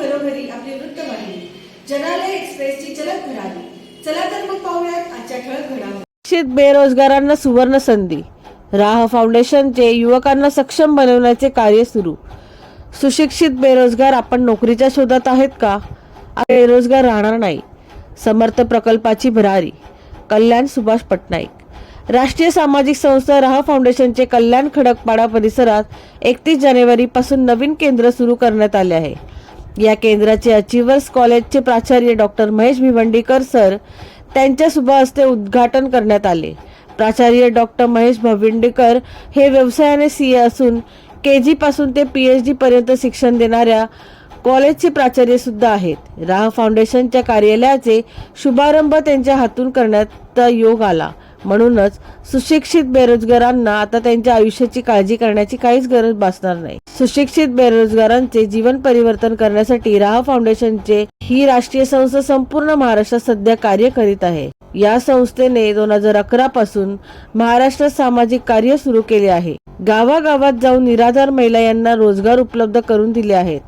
घरोघरी आपली वृत्तवाहिनी जनालय एक्सप्रेसची चलत भरारी. चला तर मग पाहूयात आजच्या ठळक घडामोडी. शिक्षित बेरोजगारांना सुवर्ण संधी. राह फाउंडेशनचे युवकांना सक्षम बनवण्याचे कार्य सुरू. सुशिक्षित बेरोजगार आपण नोकरीच्या शोधात आहेत का? बेरोजगार राहणार नाही. समर्थ प्रकल्पाची भरारी. कल्याण सुभाष पटनाईक. राष्ट्रीय सामाजिक संस्था राह फाउंडेशनचे कल्याण खडकपाडा परिसरात 31 जानेवारी पासून नवीन केंद्र सुरू करण्यात आले आहे. या केंद्राचे अचिव्हर्स कॉलेजचे प्राचार्य डॉक्टर महेश भिवंडीकर सर त्यांच्या शुभ हस्ते उद्घाटन करण्यात आले. प्राचार्य डॉक्टर महेश भिवंडीकर हे व्यवसायाने सीए असून केजी पासून ते पीएचडी पर्यंत शिक्षण देणाऱ्या कॉलेजचे प्राचार्य सुद्धा आहेत. राह फाउंडेशनच्या कार्यालयाचे शुभारंभ त्यांच्या हातून करण्यात योग आला. म्हणूनच सुशिक्षित बेरोजगारांना आता त्यांच्या आयुष्याची काळजी करण्याची काहीच गरज भासणार नाही. सुशिक्षित बेरोजगारांचे जीवन परिवर्तन करण्यासाठी राह फाउंडेशनचे ही राष्ट्रीय संस्था संपूर्ण महाराष्ट्रात सध्या कार्य करीत आहे. या संस्थेने 2011 पासून महाराष्ट्रात सामाजिक कार्य सुरू केले आहे. गावागावात जाऊन निराधार महिला यांना रोजगार उपलब्ध करून दिले आहेत.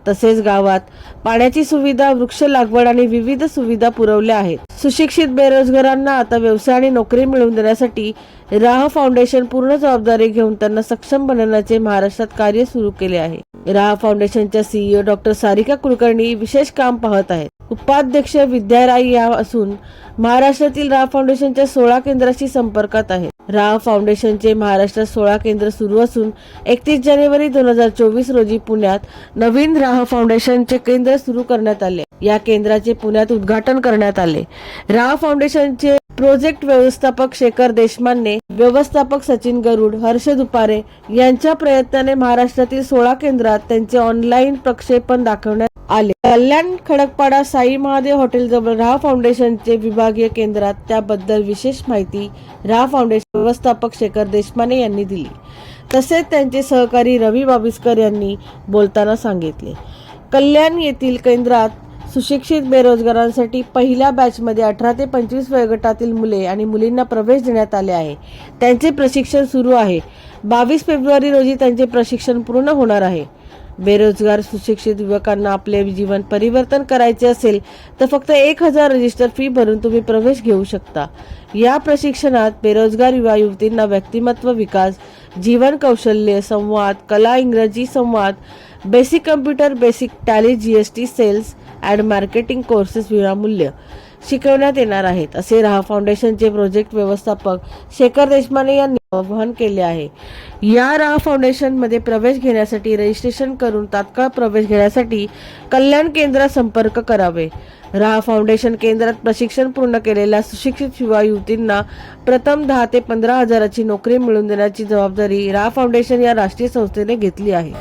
तसेच गावात पाण्याची सुविधा, वृक्ष लागवड आणि विविध सुविधा पुरवल्या आहेत. सुशिक्षित बेरोजगारांना आता व्यवसाय आणि नोकरी मिळवून देण्यासाठी राह फाउंडेशन पूर्ण जबाबदारी घेऊन त्यांना सक्षम बनवण्याचे महाराष्ट्रात कार्य सुरू केले आहे. राह फाउंडेशनच्या सीईओ डॉक्टर सारिका कुलकर्णी विशेष काम पाहत आहेत. उपाध्यक्ष विद्या राय या असून महाराष्ट्रातील राह फाउंडेशनच्या 16 केंद्राशी संपर्कात आहेत. राह फाउंडेशनचे महाराष्ट्रात 16 केंद्र सुरू असून 31 जानेवारी 2024 रोजी पुण्यात नवीन राह फाउंडेशनचे केंद्र सुरू करण्यात आले. या केंद्राचे पुण्यात उद्घाटन करण्यात आले. राह फाउंडेशनचे प्रोजेक्ट व्यवस्थापक शेखर देशमाने, व्यवस्थापक सचिन गरुड, हर्ष दुपारे यांच्या प्रयत्नाने महाराष्ट्रातील 16 केंद्रात त्यांचे ऑनलाईन प्रक्षेपण दाखवण्यात आले. कल्याण खडकपाडा साई महादेव हॉटेल जवळ राह फाउंडेशनचे विभागीय केंद्रात त्याबद्दल विशेष माहिती राह फाउंडेशन व्यवस्थापक शेखर देशमाने यांनी दिली. तसेच त्यांचे सहकारी रवी बाबिस्कर यांनी बोलताना सांगितले. कल्याण येथील केंद्रात सुशिक्षित बेरोजगारांसाठी पहिल्या बॅचमध्ये 18 ते 25 वयोगटातील मुले आणि मुलींना प्रवेश देण्यात आले आहे. त्यांचे प्रशिक्षण सुरू आहे. 22 फेब्रुवारी रोजी त्यांचे प्रशिक्षण पूर्ण होणार आहे. बेरोजगार सुशिक्षित युवकांना आपले जीवन परिवर्तन करायचे असेल तर फक्त 1000 रजिस्टर फी भरून तुम्ही प्रवेश घेऊ शकता. या प्रशिक्षणात बेरोजगार युवा युवतींना व्यक्तिमत्व विकास, जीवन कौशल्य, संवाद, कला, इंग्रजी संवाद, basic computer, basic Tally, GST, sales and marketing courses विनामूल्य शिकवण्यात येणार आहेत, असे राह फाउंडेशनचे प्रोजेक्ट व्यवस्थापक शेखर देशमाने यांनी आवाहन केले आहे. या राह फाउंडेशनमध्ये प्रवेश घेण्यासाठी रजिस्ट्रेशन करून तात्काळ प्रवेश घेण्यासाठी कल्याण केंद्रात संपर्क करावे. राह फाउंडेशन केंद्रात प्रशिक्षण पूर्ण केलेल्या सुशिक्षित युवा युवतींना प्रथम 10 ते 15 हजाराची नोकरी मिळवून देण्याची जबाबदारी राह फाउंडेशन या राष्ट्रीय संस्थेने घेतली आहे.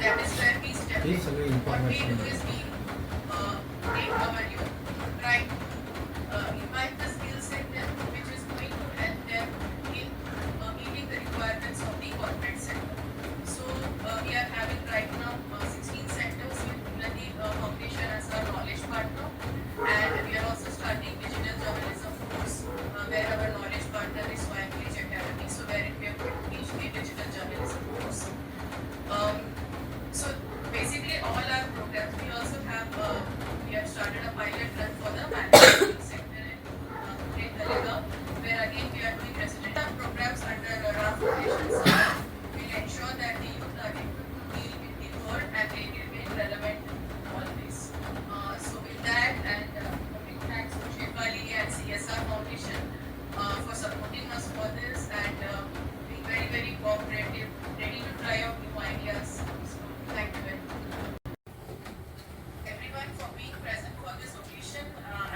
That is where we step in. What we do is we take our youth, right, invite the skill set them, which is going to help them in meeting the requirements of the corporate sector. So we are having right now 16 centers with Uladi Foundation as our knowledge partner, and we are also starting digital journalism course where our knowledge partner is Swayambridge Academy. So wherein we are going to teach the digital journalism course. So basically all our programs, we also have we have started a pilot run for the manufacturing sector in Talegaon, where again we are doing resident programs under RAF Foundation's will ensure that the youth are able to deal with the world and they will be relevant always. So with that, and big thanks to Shefali and CSR Foundation for supporting us for this and being very, very cooperative, ready to try out new ideas. So thank you very much. Everyone for being present for this occasion.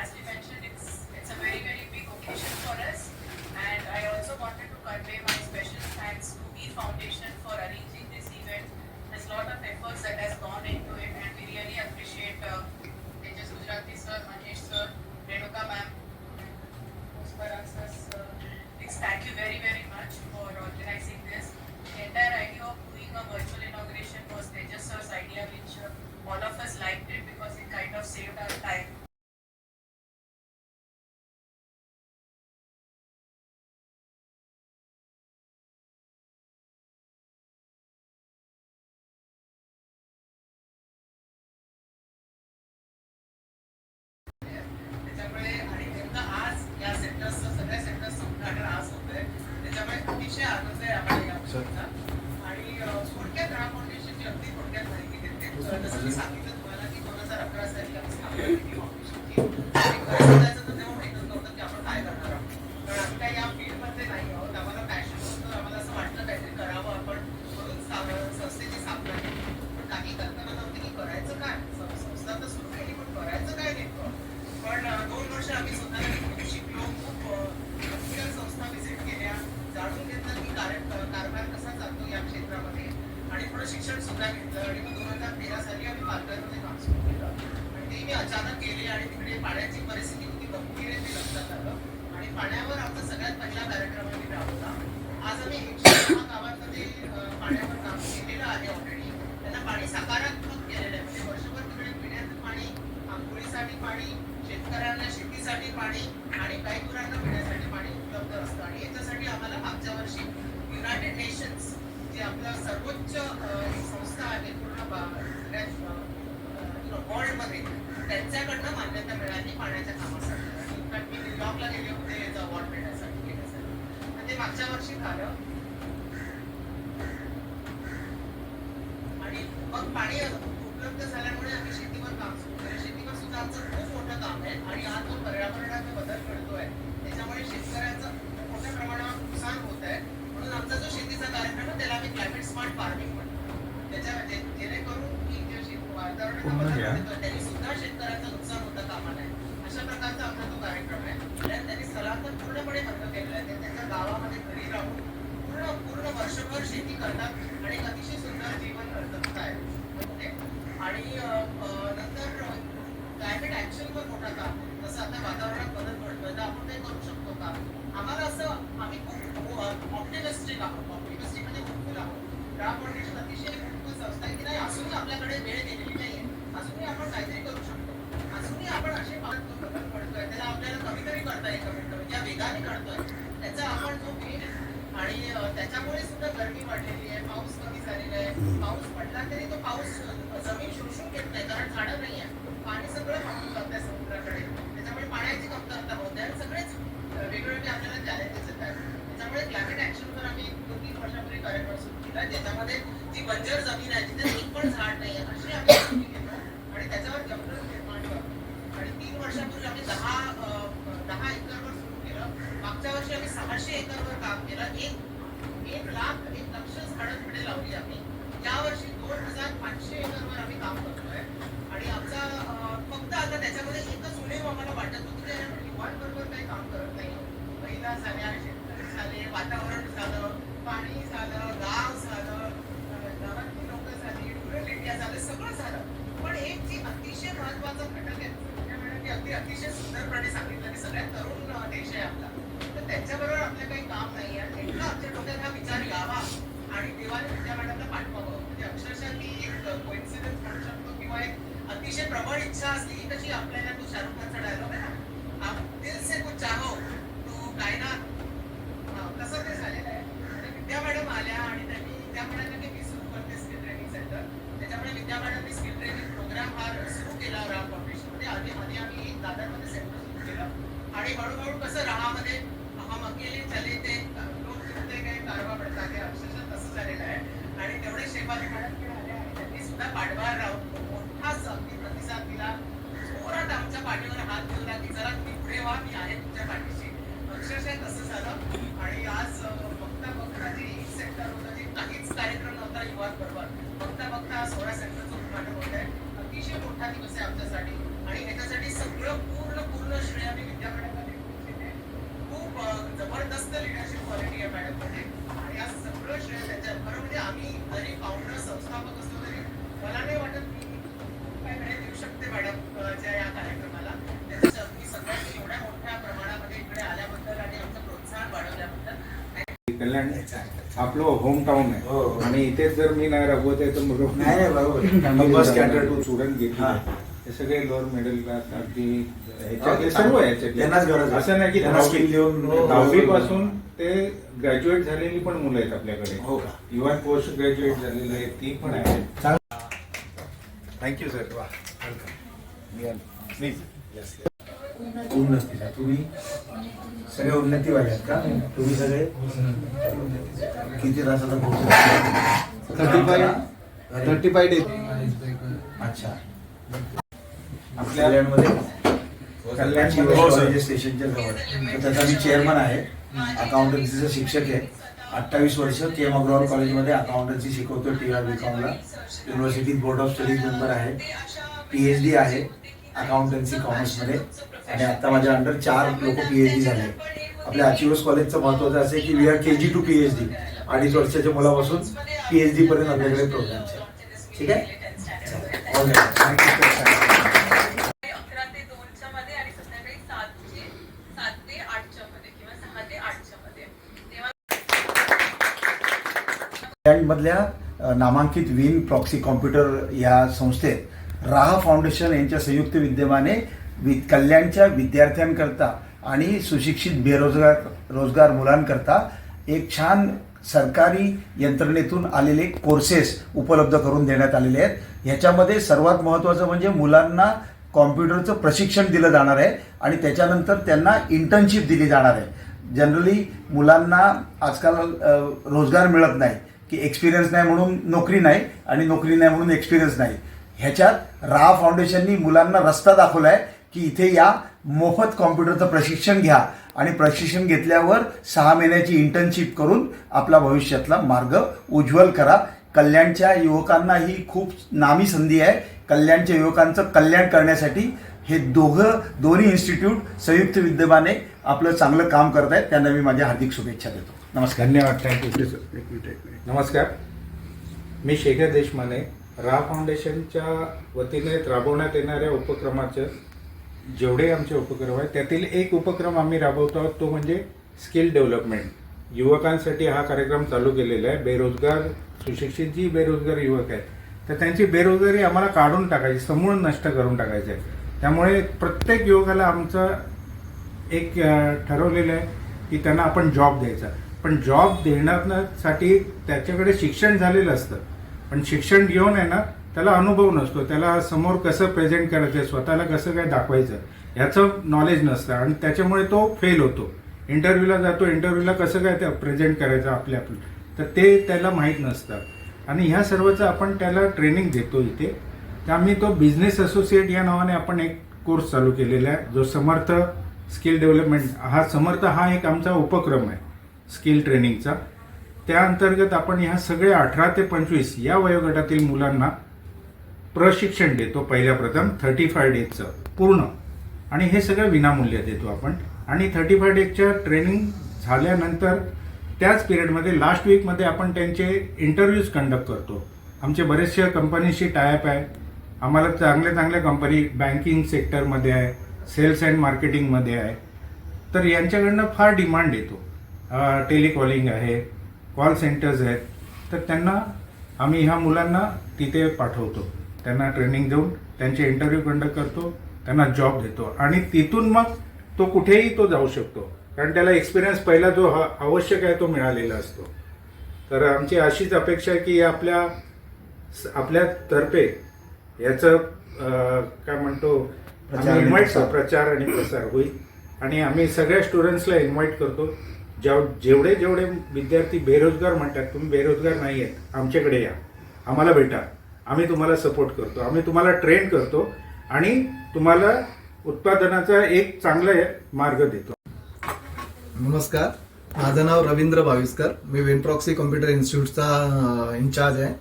As we mentioned, it's a very, very big occasion for us, and I also wanted to organizing this. The entire idea of doing a virtual inauguration was Tejas sir's idea, which all of us liked it because it kind of saved our time. त्याच्यामुळे आणि नेमकं आज या सेंटर्सचं सगळ्या सेंटर्सचं उद्घाटन आज होतंय. त्याच्यामुळे अतिशय आनंद आहे आम्हाला या गोष्टीचा. आणि थोडक्यात राहा फाउंडेशनची अगदी थोडक्यात माहिती देते. जसं मी सांगितलं तुम्हाला की 2011 साली आम्ही स्थापना केली फाउंडेशनची. आणि खरं सांगायचं तर तेव्हा माहीतच नव्हतं की आपण काय करणार आहोत. कारण आम्ही काय या फील्डमध्ये नाही आहोत. आम्हाला पॅशन होतं, आम्हाला असं वाटलं काहीतरी करावं आपण म्हणून संस्थेची स्थापना केली. पण काही कल्पना नव्हती की करायचं काय. संस्था तर सुरू केली पण करायचं काय नेमकं. पण 2 वर्ष आम्ही स्वतःला शिकलो. खूप अनेक संस्था व्हिजिट केल्या, जाणून घेतलं की कारभार कसा चालतो या क्षेत्रामध्ये आणि थोडं शिक्षण सुद्धा घेतलं. आणि मग 2013 साली आम्ही पालघरमध्ये काम सुरू केलं. आणि ते मी अचानक गेले आणि तिकडे पाण्याची परिस्थिती होती गंभीर आहे ते लक्षात आलं. आणि पाण्यावर आमचा सगळ्यात पहिला कार्यक्रम आम्ही राबवला. आज आम्ही 106 गावांमध्ये पाण्यावर काम केलेलं आहे ऑलरेडी. त्यांना पाणी सकारात्मक केलेलं आहे. म्हणजे वर्षभर तिकडे पिण्याचं पाणी, आंघोळीसाठी पाणी, शेतकऱ्यांना शेतीसाठी पाणी आणि काही गुरांना पिण्यासाठी पाणी उपलब्ध असतं. आणि याच्यासाठी आम्हाला मागच्या वर्षी युनायटेड नेशन्स जे आपलं सर्वोच्च एक संस्था आहे पूर्ण वर्ल्डमध्ये, त्यांच्याकडनं मान्यता मिळाली पाण्याच्या कामासाठी. आणि इनफॅक्ट मी न्यूयॉर्कला गेले होते याचा अवॉर्ड मिळण्यासाठी घेण्यासाठी. तर ते मागच्या वर्षी झालं. आणि मग पाणी उपलब्ध झाल्यामुळे आम्ही शेतीवर काम सुरू केलं. शेतीवर सुद्धा आमचं खूप मोठं काम आहे. आणि आज जो पर्यावरणाचा बदल घडतोय त्याच्यामुळे शेतकऱ्यांचं मोठ्या प्रमाणावर नुकसान होत आहे. म्हणून आमचा जो शेतीचा कार्यक्रम आहे त्याला आम्ही क्लायमेट स्मार्ट फार्मिंग म्हणतो. जेणेकरून की जे वातावरणाचा बदल होतोय त्यांनी सुद्धा शेतकऱ्यांचं नुकसान होता कामा नये. अशा प्रकारचा आमचा तो कार्यक्रम आहे. त्यांनी स्थलांतर पूर्णपणे बंद केलेलं आहे. ते त्यांच्या गावामध्ये घरी राहून पूर्ण वर्षभर शेती करतात आणि अतिशय सुंदर जीवन जगत आहेत. आणि नंतर क्लायमेट ऍक्शनवर मोठा काम. जसं आता वातावरणात बदल घडतोय तर आपण ते करू शकतो का. आम्हाला असं आम्ही खूप ऑप्टिमिस्टिक आहोत. ऑप्टिमिस्टिक म्हणजे होपफुल आहोत. राहा फाउंडेशन अतिशय होपफुल संस्था आहे की नाही, अजूनही आपल्याकडे वेळ गेलेली नाहीये. अजूनही आपण काहीतरी करू शकतो. अजूनही आपण असे बदल घडतोय त्याला आपल्याला कमीतरी करता येईल. कमीत कमी ज्या वेगाने घडतोय त्याचा आपण जो वेग आणि त्याच्यामुळे सुद्धा गरमी वाढलेली आहे. पाऊस कमी झालेला आहे. पाऊस पडला तरी तो पाऊस जमीन शोषून घेत नाही कारण झाडं नाही आहे. पाणी सगळं वाहून जात आहे समुद्राकडे. त्याच्यामुळे पाण्याची कमतरता होते आणि सगळेच वेगवेगळे आपल्याला चॅलेंजेस येत आहेत. त्याच्यामुळे क्लायमेट ऍक्शनवर आम्ही 2-3 वर्षापूर्वी कार्यक्रम सुरू केला ज्याच्यामध्ये जी बंजर जमीन आहे जिथे एक पण झाड नाही आहे अशी आम्ही कृती केलो आणि त्याच्यावर जंगल निर्माण करतो. आणि 3 वर्षापूर्वी आम्ही 10 एकरवर सुरू केलं. मागच्या वर्षी आम्ही 600 एकरवर काम केलं. 1 लाख झाडं पुढे लावली आम्ही. यावर्षी 2500 एकरवर आम्ही काम करतोय. आणि आमचा फक्त आता त्याच्यामध्ये एकच उणीव आम्हाला वाटत होती की युवांबरोबर काही काम करत नाही. महिला झाल्या, शेतकरी झाले, वातावरण झालं, पाणी झालं, गाव झालं, गावातली लोक झाली, रुरल इंडिया झालं, सगळं झालं. पण एक जी अतिशय महत्वाचा घटक आहे मॅडमने अगदी अतिशय सुंदरपणे सांगितलं की सगळ्यात तरुण देश आहे आपला. तर त्यांच्याबरोबर आपलं काही काम नाही आहे. नेमका आमच्या डोक्यात हा विचार यावा आणि देवाने विद्या मॅडमला पाठवावं. म्हणजे अक्षरशः ती एक कोइन्सिडन्स म्हणू शकतो किंवा एक अतिशय प्रबळ इच्छा असली कशी आपल्याला तो शाहरुख खानचा डायलॉग आहे ना, आप दिल से कुछ चाहो तो कायनात, तसं ते झालेलं आहे. आणि विद्या मॅडम आल्या आणि त्यांनी त्या म्हणाल्या की मी सुरू करते स्किल ट्रेनिंग सेंटर. त्याच्यामुळे विद्या मॅडमनी स्किल ट्रेनिंग प्रोग्राम हा सुरू केला राहा फाउंडेशनमध्ये. आधी आम्ही दादरमध्ये सेंटर सुरू केलं आणि हळूहळू कसं राहामध्ये हम अकेले चले ते लोक फिरते काही कारवा पडता ते अक्षरशः तसं झालेलं आहे. आणि तेवढे शेफाली मॅडम आल्या आणि त्यांनी सुद्धा पाठभार राहून मोठाच अगदी प्रतिसाद दिला. जोरात आमच्या पाठीवर हात ठेवला की जरा तुम्ही पुढे व्हा, मी आहे तुमच्या पाठीशी. अक्षरशः तसं झालं. आणि आज बघता जे एक सेंटर होतं जे काहीच कार्यक्रम नव्हता युवांबरोबर, बघता 16 सेंटरचं उद्घाटन होत आहे. अतिशय मोठा दिवस आहे आमच्यासाठी. आणि ह्याच्यासाठी सगळं पूर्ण श्रेय आम्ही विद्या मॅडमला देते. खूप जबरदस्त लिडरशिप क्वालिटी आहे मॅडममध्ये. आणि आज सगळं श्रेय त्याच्या खरं म्हणजे आम्ही जरी फाउंडर संस्थापक असलो तरी मला नाही वाटत की काय वेळ देऊ शकते मॅडम ज्या या कार्यक्रमाला. त्याच्यासाठी सगळ्यांनी एवढ्या मोठ्या प्रमाणामध्ये इकडे आल्याबद्दल आणि आमचं प्रोत्साहन वाढवल्याबद्दल कल्याण आपलं होम टाउन हो. आहे आणि इथेच जर मी नाही राबवत आहे तर मग नाही बरोबर बस कॅटर स्टुडंट घेतले हा. हे सगळे लोअर मिडल क्लास अगदी ह्याच्यातले सर्व ह्याच्यातले. त्यांनाच गरज आहे. असं नाही की त्यांना skill देऊन दहावी पासून ते ग्रॅज्युएट झालेली पण मुलं आहेत आपल्याकडे. हो का? इव्हन पोस्ट ग्रॅज्युएट झालेली आहेत ती पण आहेत. थँक्यू सर वा प्लीज उन्नती तुम्ही सगळे उन्नतीवाले आहेत का तुम्ही सगळे किती तासाचा कोर्स 35 days. अच्छा आपल्या कल्याणमध्ये कल्याण स्टेशनच्या जवळ तर त्याचा मी चेअरमन आहे अकाउंटन्सीचा शिक्षक आहे 28 वर्ष के एम अग्रवाल कॉलेजमध्ये अकाउंटन्सी शिकवतो TR BComला युनिव्हर्सिटीत बोर्ड ऑफ स्टडीज मेंबर आहे PhD आहे अकाउंटन्सी कॉमर्समध्ये आणि आता माझ्या अंडर 4 लोक PhD झाले. आपल्या अचिव्हर्स कॉलेजचं महत्त्वाचं असं आहे की we are KG to PhD 2.5 वर्षाच्या मुलापासून PhD पर्यंत आपल्याकडे प्रोग्राम्स आहे. ठीक आहे ऑल राईट थँक्यू सर. 11 ते 2च्या मध्ये आणि संध्याकाळी 7 ते 8च्या मध्ये किंवा 6 ते 8च्या मध्ये तेव्हा मधल्या नामांकित विन प्रॉक्सी कॉम्प्युटर या संस्थेत राहा फाउंडेशन यांच्या संयुक्त विद्यमाने कल्याणच्या विद्यार्थ्यांकरता आणि सुशिक्षित रोजगार मुलांकरता एक छान सरकारी यंत्रणेतून आलेले कोर्सेस उपलब्ध करून देण्यात आलेले आहेत. ह्याच्यामध्ये सर्वात महत्त्वाचं म्हणजे मुलांना कॉम्प्युटरचं प्रशिक्षण दिलं जाणार आहे आणि त्याच्यानंतर त्यांना इंटर्नशिप दिली जाणार आहे. जनरली मुलांना आजकाल रोजगार मिळत नाही की एक्सपिरियन्स नाही म्हणून नोकरी नाही आणि नोकरी नाही म्हणून एक्सपिरियन्स नाही. ह्याच्यात राहा फाउंडेशननी मुलांना रस्ता दाखवला आहे की इथे या मोफत कॉम्प्युटरचं प्रशिक्षण घ्या आणि प्रशिक्षण घेतल्यावर 6 महिन्याची इंटर्नशिप करून आपला भविष्यातला मार्ग उज्ज्वल करा. कल्याणच्या युवकांना ही खूप नामी संधी आहे. कल्याणच्या युवकांचं कल्याण करण्यासाठी हे दोन्ही इन्स्टिट्यूट संयुक्त विद्यमाने आपलं चांगलं काम करत आहेत. त्यांना मी माझ्या हार्दिक शुभेच्छा देतो. नमस्कार. धन्यवाद. थँक्यू. नमस्कार, मी शेखर देशमाने. राहा फाउंडेशनच्या वतीने राबवण्यात येणाऱ्या उपक्रमाचे जेवढे आमचे उपक्रम आहेत त्यातील एक उपक्रम आम्ही राबवतो आहोत तो म्हणजे स्किल डेव्हलपमेंट. युवकांसाठी हा कार्यक्रम चालू केलेला आहे. बेरोजगार सुशिक्षित जी बेरोजगार युवक आहेत तर त्यांची बेरोजगारी आम्हाला काढून टाकायची, समूळ नष्ट करून टाकायची आहे. त्यामुळे प्रत्येक युवकाला आमचं एक ठरवलेलं आहे की त्यांना आपण जॉब द्यायचा. पण जॉब देण्यासाठी त्याच्याकडे शिक्षण झालेलं असतं पण शिक्षण घेऊन आहे ना त्याला अनुभव नसतो, त्याला समोर कसं प्रेझेंट करायचं, स्वतःला कसं काय दाखवायचं ह्याचं नॉलेज नसतं आणि त्याच्यामुळे तो फेल होतो. इंटरव्ह्यूला जातो, इंटरव्ह्यूला कसं काय त्या प्रेझेंट करायचं आपल्या तर ते त्याला माहीत नसतं आणि ह्या सर्वचं आपण त्याला ट्रेनिंग देतो इथे. तर आम्ही तो बिझनेस असोसिएट या नावाने आपण एक कोर्स चालू केलेला आहे जो समर्थ स्किल डेव्हलपमेंट समर्थ हा एक आमचा उपक्रम आहे स्किल ट्रेनिंगचा. त्या अंतर्गत आपण ह्या सगळ्या 18 ते 25 या वयोगटातील मुलांना प्रशिक्षण देतो. पहिल्या प्रथम 35 डेजचं पूर्ण आणि हे सगळं विनामूल्य देतो आपण. आणि 35 डेजच्या ट्रेनिंग झाल्यानंतर त्याच पिरियडमध्ये लास्ट वीकमध्ये आपण त्यांचे इंटरव्ह्यूज कंडक्ट करतो. आमचे बरेचशा कंपनीशी टायअप आहे. आम्हाला चांगल्या कंपनी बँकिंग सेक्टरमध्ये आहे, सेल्स अँड मार्केटिंगमध्ये आहे. तर यांच्याकडनं फार डिमांड येतो. टेलिकॉलिंग आहे, कॉल सेंटर्स आहेत. तर त्यांना आम्ही ह्या मुलांना तिथे पाठवतो. त्यांना ट्रेनिंग देऊन त्यांचे इंटरव्ह्यू कंडक्ट करतो, त्यांना जॉब देतो आणि तिथून मग तो कुठेही तो जाऊ शकतो कारण त्याला एक्सपिरियन्स पहिला जो आवश्यक आहे तो मिळालेला असतो. तर आमची अशीच अपेक्षा आहे की आपल्यातर्फे याचं काय म्हणतो प्रचार आणि प्रसार होईल आणि आम्ही सगळ्या स्टुडंट्सला इन्व्हाइट करतो. जेवढे विद्यार्थी बेरोजगार म्हणतात तुम्ही बेरोजगार नाही आहेत आमच्याकडे या, आम्हाला भेटा, आम्ही तुम्हाला सपोर्ट करतो, आम्ही तुम्हाला ट्रेन करतो आणि तुम्हाला उत्पादनाचा एक चांगला मार्ग देतो. नमस्कार, माझं नाव रवींद्र भाविस्कर. मी विनप्रॉक्सी कॉम्प्युटर इन्स्टिट्यूटचा इन्चार्ज आहे.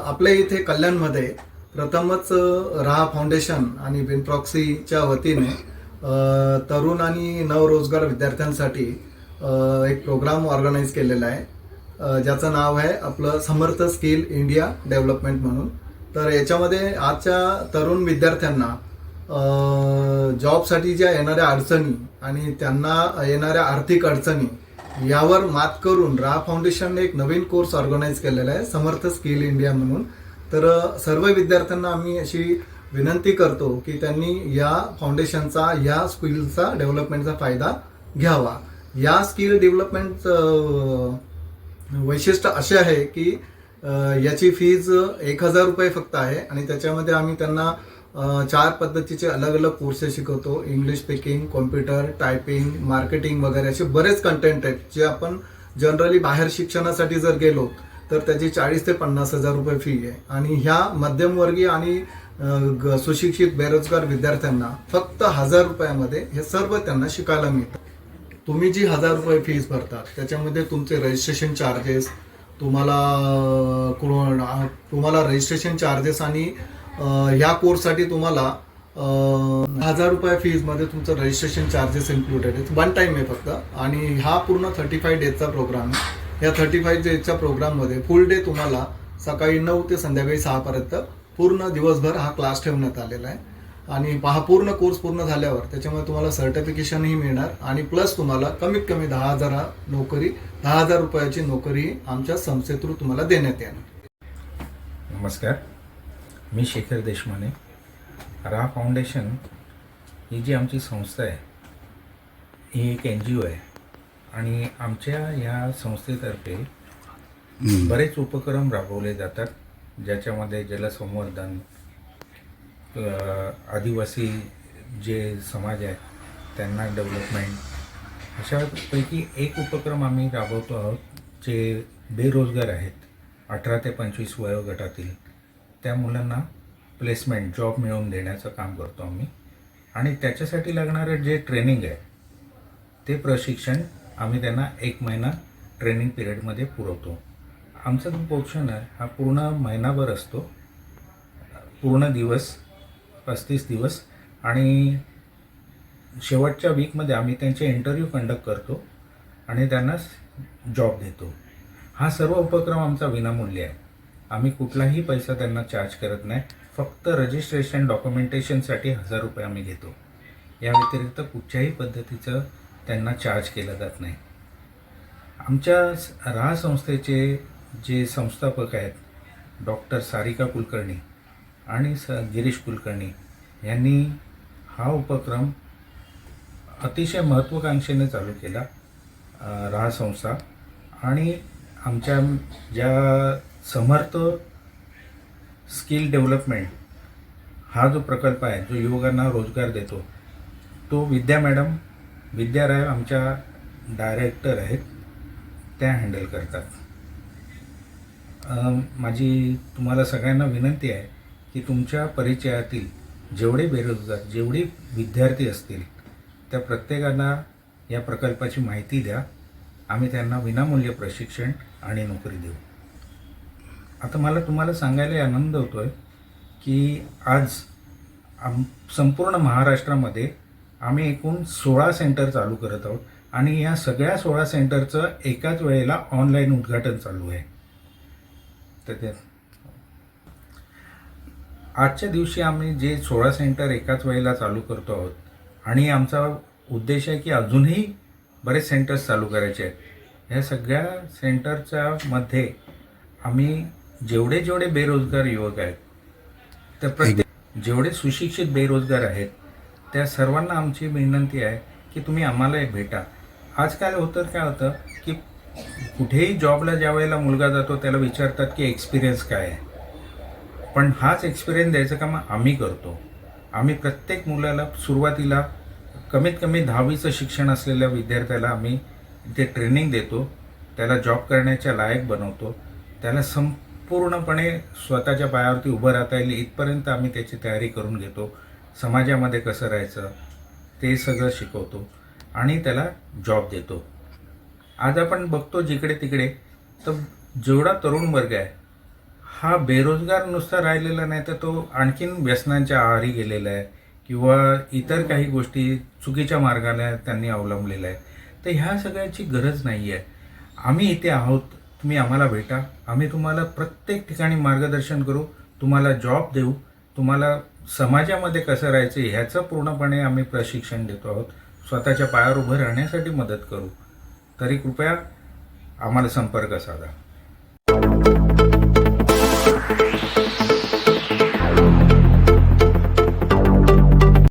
आपल्या इथे कल्याणमध्ये प्रथमच राहा फाउंडेशन आणि विनप्रॉक्सीच्या वतीने तरुण आणि नवरोजगार विद्यार्थ्यांसाठी एक प्रोग्राम ऑर्गनाईज केलेला आहे ज्याचं नाव आहे आपलं समर्थ स्किल इंडिया डेव्हलपमेंट म्हणून. तर याच्यामध्ये आजच्या तरुण विद्यार्थ्यांना जॉबसाठी ज्या येणाऱ्या अडचणी आणि त्यांना येणाऱ्या आर्थिक अडचणी यावर मात करून राहा फाउंडेशनने एक नवीन कोर्स ऑर्गनाईज केलेला आहे, समर्थ स्किल इंडिया म्हणून. तर सर्व विद्यार्थ्यांना आम्ही अशी विनंती करतो की त्यांनी या फाउंडेशनचा, या स्किलचा डेव्हलपमेंटचा फायदा घ्यावा. या स्किल डेव्हलपमेंट वैशिष्ट्य असे आहे की याची फीज 1,000 रुपये फक्त आहे आणि त्याच्यामध्ये आम्ही त्यांना 4 पद्धतीचे अलग अलग कोर्सेस शिकवतो. English speaking, computer, typing, marketing वगैरे असे बरेच कंटेंट आहेत जे आपण जनरली बाहेर शिक्षणासाठी जर गेलो तर त्याची 40 ते 50,000 रुपये फी आहे. आणि ह्या मध्यमवर्गीय आणि सुशिक्षित बेरोजगार विद्यार्थ्यांना फक्त 1,000 रुपयामध्ये हे सर्व त्यांना शिकायला मिळतं. तुम्ही जी 1,000 रुपये फीस भरतात त्याच्यामध्ये तुमचे रजिस्ट्रेशन चार्जेस, तुम्हाला रजिस्ट्रेशन चार्जेस आणि ह्या कोर्ससाठी तुम्हाला 1,000 रुपये फीजमध्ये तुमचं रजिस्ट्रेशन चार्जेस इन्क्लुडेड आहेत. 1 टाइम आहे फक्त. आणि हा पूर्ण 35 डेजचा प्रोग्राम आहे. या 35 डेजच्या प्रोग्राममध्ये फुल डे तुम्हाला सकाळी 9 ते संध्याकाळी 6 पर्यंत पूर्ण दिवसभर हा क्लास ठेवण्यात आलेला आहे. आणि हा पूर्ण कोर्स पूर्ण झाल्यावर त्याच्यामुळे तुम्हाला सर्टिफिकेशनही मिळणार आणि प्लस तुम्हाला कमीत कमी 10,000 रुपयाची नोकरी आमच्या संस्थे थ्रू तुम्हाला देण्यात येणार. नमस्कार, मी शेखर देशमाने. राहा फाउंडेशन ही जी आमची संस्था आहे ही एक NGO आहे आणि आमच्या या संस्थेतर्फे बरेच उपक्रम राबवले जातात, ज्याच्यामध्ये जलसंवर्धन, आदिवासी जे समाज आहे त्यांना डेव्हलपमेंट, अशापैकी एक उपक्रम आम्ही राबवतो आहोत. जे बेरोजगार आहेत 18 ते 25 वयोगटातील त्या मुलांना प्लेसमेंट, जॉब मिळवून देण्याचं काम करतो आम्ही. आणि त्याच्यासाठी लागणारं जे ट्रेनिंग आहे ते प्रशिक्षण आम्ही त्यांना 1 महिना ट्रेनिंग पिरियडमध्ये पुरवतो. आमचा जो पोर्शन आहे हा पूर्ण महिनाभर असतो, पूर्ण दिवस 35 दिवस. आणि शेवटच्या वीकमध्ये आम्ही त्यांचे इंटरव्ह्यू कंडक्ट करतो आणि त्यांना जॉब देतो. हा सर्व उपक्रम आमचा विनामूल्य आहे. आम्ही कुठलाही पैसा त्यांना चार्ज करत नाही. फक्त रजिस्ट्रेशन, डॉक्युमेंटेशनसाठी 1,000 रुपये आम्ही घेतो. या व्यतिरिक्त कुठच्याही पद्धतीचं त्यांना चार्ज केलं जात नाही. आमच्या राहा संस्थेचे जे संस्थापक आहेत डॉक्टर सारिका कुलकर्णी आणि गिरीश कुलकर्णी यांनी हा उपक्रम अतिशय महत्त्वाकांक्षेने चालू केला, राहा संस्था. आणि आमच्या ज्या समर्थ स्किल डेव्हलपमेंट हा जो प्रकल्प आहे जो युवकांना रोजगार देतो तो विद्या राय आमच्या डायरेक्टर आहेत, त्या हँडल करतात. माझी तुम्हाला सगळ्यांना विनंती आहे की तुमच्या परिचयातील जेवढे बेरोजगार, जेवढे विद्यार्थी असतील त्या प्रत्येकांना या प्रकल्पाची माहिती द्या. आम्ही त्यांना विनामूल्य प्रशिक्षण आणि नोकरी देऊ. आता मला तुम्हाला सांगायला आनंद होतो आहे की आज संपूर्ण महाराष्ट्रामध्ये आम्ही एकूण 16 सेंटर चालू करत आहोत आणि या सगळ्या 16 सेंटरचं एकाच वेळेला ऑनलाईन उद्घाटन चालू आहे. तर आजच्या दिवशी आम्ही जे 16 सेंटर एकाच वेळेला चालू करतो आहोत आणि आमचा उद्देश आहे की अजूनही बरेच सेंटर्स चालू करायचे आहेत. ह्या सगळ्या सेंटरच्या मध्ये आम्ही जेवढे बेरोजगार युवक आहेत त्या जेवढे सुशिक्षित बेरोजगार आहेत त्या सर्वांना आमची विनंती आहे की तुम्ही आम्हाला भेटा. आजकाल काय होतं की कुठेही जॉबला ज्या वेळेला मुलगा जातो त्याला विचारतात की एक्सपिरियन्स काय आहे, पण हाच एक्सपिरियन्स द्यायचं काम आम्ही करतो. आम्ही प्रत्येक मुलाला सुरुवातीला कमीत कमी 10वीचं शिक्षण असलेल्या विद्यार्थ्याला आम्ही ते ट्रेनिंग देतो, त्याला जॉब करण्याच्या लायक बनवतो, त्याला संपूर्णपणे स्वतःच्या पायावरती उभं राहता येईल इथपर्यंत आम्ही त्याची तयारी करून घेतो. समाजामध्ये कसं राहायचं ते सगळं शिकवतो आणि त्याला जॉब देतो. आज आपण बघतो जिकडे तिकडे तर जेवढा तरुण वर्ग आहे हा बेरोजगार नुसता राहिलेला नाही तर तो आणखीन व्यसनांच्या आहारी गेलेला आहे किंवा इतर काही गोष्टी चुकीच्या मार्गाला त्यांनी अवलंबलेला आहे. तर ह्या सगळ्याची गरज नाही आहे. आम्ही इथे आहोत, तुम्ही आम्हाला भेटा. आम्ही तुम्हाला प्रत्येक ठिकाणी मार्गदर्शन करू, तुम्हाला जॉब देऊ, तुम्हाला समाजामध्ये कसं राहायचं ह्याचं पूर्णपणे आम्ही प्रशिक्षण देतो आहोत. स्वतःच्या पायावर उभं राहण्यासाठी मदत करू. तरी कृपया आम्हाला संपर्क साधा.